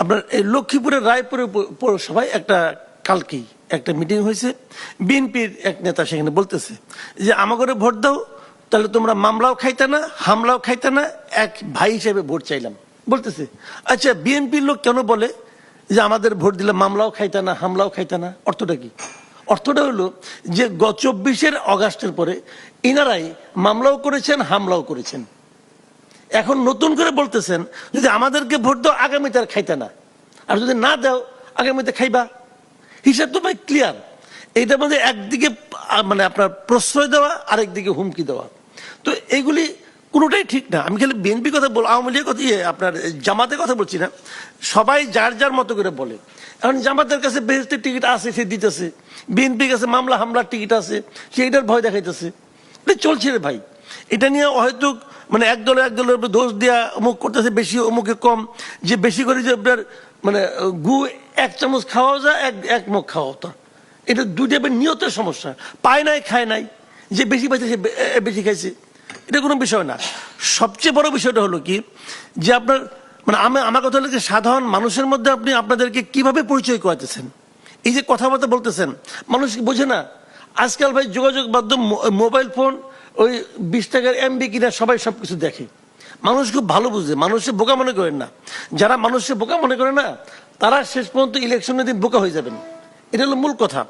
আপনার এই লক্ষ্মীপুরের রায়পুরে পৌরসভায় কালকেই একটা মিটিং হয়েছে। বিএনপির এক নেতা সেখানে বলতেছে যে আমাকে ভোট দাও, তাহলে তোমরা মামলাও খাইতে না, হামলাও খাইতে না, এক ভাই হিসেবে ভোট চাইলাম বলতেছে। আচ্ছা, বিএনপির লোক কেন বলে যে আমাদের ভোট দিলে মামলাও খাইতে না, হামলাও খাইতে না? অর্থটা কি? অর্থটা হলো যে 24 অগাস্টের পরে ইনারাই মামলাও করেছেন, হামলাও করেছেন। এখন নতুন করে বলতেছেন যদি আমাদেরকে ভোট দাও আগামীতে আর খাইতে না, আর যদি না দাও আগামীতে খাইবা। হিসাব তো ভাই ক্লিয়ার। এইটার মধ্যে একদিকে মানে আপনার প্রশ্রয় দেওয়া, আরেকদিকে হুমকি দেওয়া, তো এইগুলি কোনোটাই ঠিক না। আমি খালি বিএনপি কথা বল, আওয়ামী লীগের কথা, আপনার জামাতের কথা বলছি না। সবাই যার যার মতো করে বলে। এখন জামাতের কাছে বেহেশতের টিকিট আছে, সে দিতেছে। বিএনপির কাছে মামলা হামলার টিকিট আছে, সেইটার ভয় দেখাইতেছে। এটা চলছে রে ভাই। এটা নিয়ে হয়তো মানে এক দলের দোষ দেওয়া, অমুক করতেছে বেশি, অমুকে কম, যে বেশি করে যে আপনার মানে গু 1 চামচ খাওয়া যায়, এক মুখ খাওয়া হতো। এটা দুইটা নিয়তের সমস্যা। পায় নাই, খায় নাই, যে বেশি পাইছে সে বেশি খাইছে, এটা কোনো বিষয় না। সবচেয়ে বড় বিষয়টা হলো কি, যে আপনার মানে আমার কথা হলো যে সাধারণ মানুষের মধ্যে আপনি আপনাদেরকে কিভাবে পরিচয় করাতেছেন। এই যে কথাবার্তা বলতেছেন, মানুষ কি বোঝে না? আজকাল ভাই যোগাযোগ মাধ্যম, মোবাইল ফোন, ওই 20 টাকার এমবি কিনা সবাই সবকিছু দেখে। মানুষ খুব ভালো বুঝে, মানুষের বোকা মনে করেন না। যারা মানুষের বোকা মনে করে না, তারা শেষ পর্যন্ত ইলেকশনের দিন বোকা হয়ে যাবেন। এটা হলো মূল কথা।